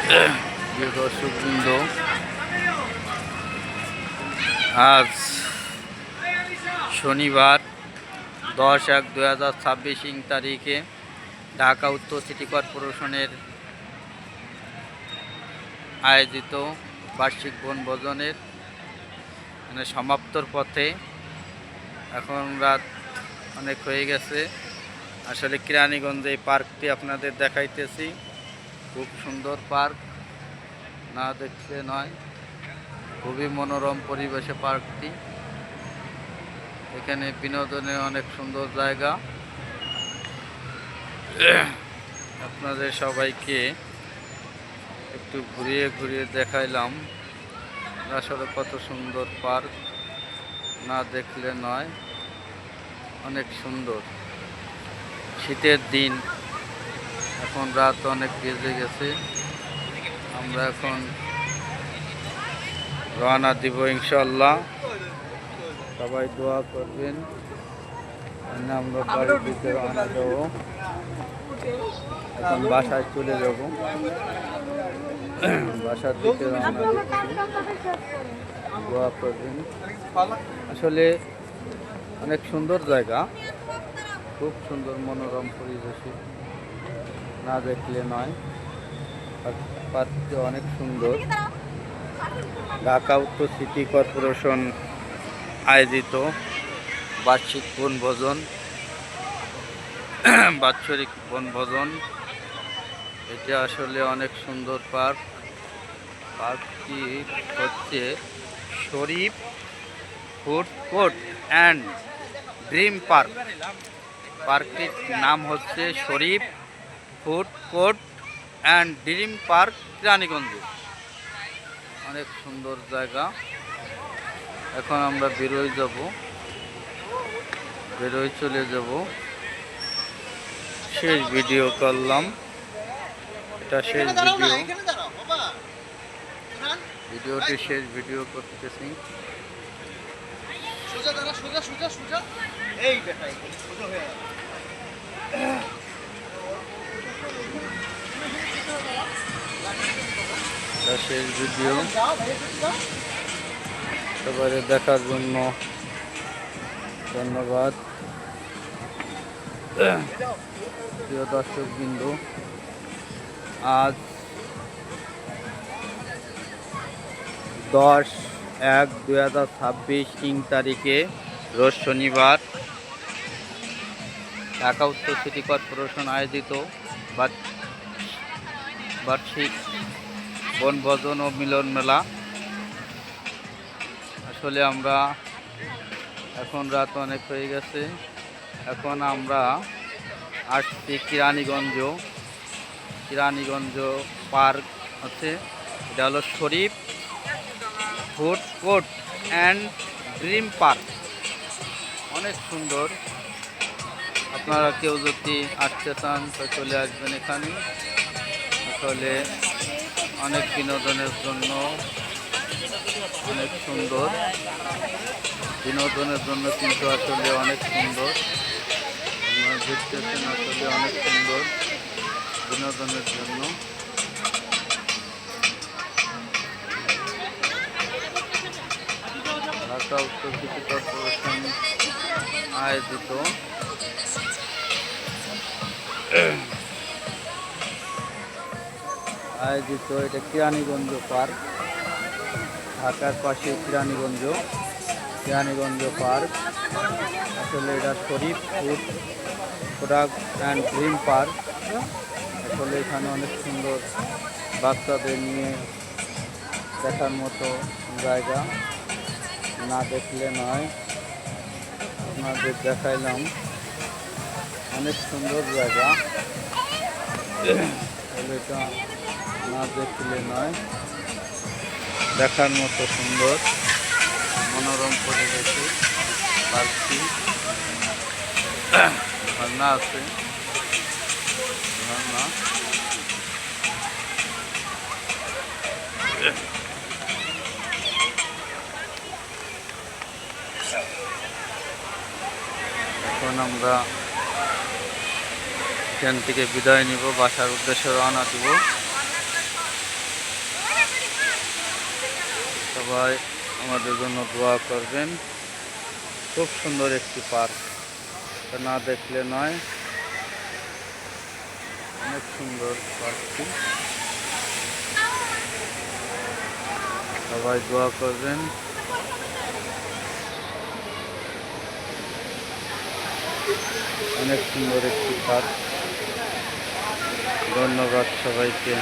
প্রিয় দর্শকবৃন্দ, আজ শনিবার 10/1/2026 তারিখে ঢাকা উত্তর সিটি কর্পোরেশনের আয়োজিত বার্ষিক বনভোজনের সমাপ্তর পথে। এখন রাত অনেক হয়ে গেছে। আসলে কেরানীগঞ্জে এই পার্কটি আপনাদের দেখাইতেছি। খুব সুন্দর পার্ক, না দেখলে নয়। খুবই মনোরম পরিবেশে পার্কটি। এখানে বিনোদনের অনেক সুন্দর জায়গা। আপনাদের সবাইকে একটু ঘুরিয়ে ঘুরিয়ে দেখাইলাম আসলে কত সুন্দর পার্ক, না দেখলে নয়। অনেক সুন্দর শীতের দিন, এখন রাত অনেক বেজে গেছে। আমরা এখন রওনা দিব ইনশাল্লাহ। সবাই দোয়া করবেন। আমরা বাড়ির দিকে রওনা দেব। এখন বাসায় চলে যাব, বাসার দিকে রওনা দিচ্ছি। দোয়া করবেন। আসলে অনেক সুন্দর জায়গা, খুব সুন্দর মনোরম পরিবেশে, না দেখলে নয়। পার্কটি অনেক সুন্দর। ঢাকা উত্তর সিটি কর্পোরেশন আয়োজিত বার্ষিক বনভোজন, বাৎসরিক বনভোজন। এটা আসলে অনেক সুন্দর পার্ক। পার্কটি হচ্ছে Sharif food court and dream park. পার্কটির নাম হচ্ছে Sharif food court and dream park, কেরানীগঞ্জে। অনেক সুন্দর জায়গা। এখন আমরা বেরোয় চলে যাব। শেষ ভিডিও করলাম, এটা শেষ ভিডিওটি শেষ ভিডিও করতেছি। শেষ ভিডিও। সবাই দেখার জন্য ধন্যবাদ। প্রিয় দর্শকবৃন্দ, আজ 10/1/2026 তারিখে রোজ শনিবার ঢাকা উত্তর সিটি কর্পোরেশন আয়োজিত বার্ষিক বনভোজন ও মিলন মেলা। আসলে আমরা এখন রাত অনেক হয়ে গেছে। এখন আমরা আসছি কেরানীগঞ্জ পার্ক আছে। এটা হলো Sharif food court and dream park. অনেক সুন্দর। আপনারা কেউ যদি আসতে চান তো চলে আসবেন এখানে। আসলে অনেক বিনোদনের জন্য অনেক সুন্দর, বিনোদনের জন্য কিন্তু আসলে অনেক সুন্দর। আপনারা দেখতেছেন, আসলে অনেক সুন্দর বিনোদনের জন্য। ঢাকা উত্তর সিটি কর্পোরেশন আয়োজিত এটা কেরানীগঞ্জ পার্ক। ঢাকার পাশে কেরানীগঞ্জ পার্ক। আসলে এটা Sharif food product and dream park. আসলে এখানে অনেক সুন্দর, বাচ্চাদের নিয়ে দেখার মতো জায়গা, না দেখলে নয়। আপনাদের দেখাইলাম, অনেক সুন্দর জায়গা। এটা না দেখলে নয়, দেখার মতো সুন্দর মনোরম পরিবেশে পার্কটি। ঝর্ণা আছে, ঝর্ণা। এখন আমরা এখান থেকে বিদায় নিব, বাসার উদ্দেশ্যে রওনা দিব। সবাই আমাদের জন্য দোয়া করবেন। খুব সুন্দর একটি পার্ক, না দেখলে নয়। অনেক সুন্দর পার্কটি, সবাই দোয়া করবেন। অনেক সুন্দর একটি পার্ক। ধন্যবাদ সবাইকে।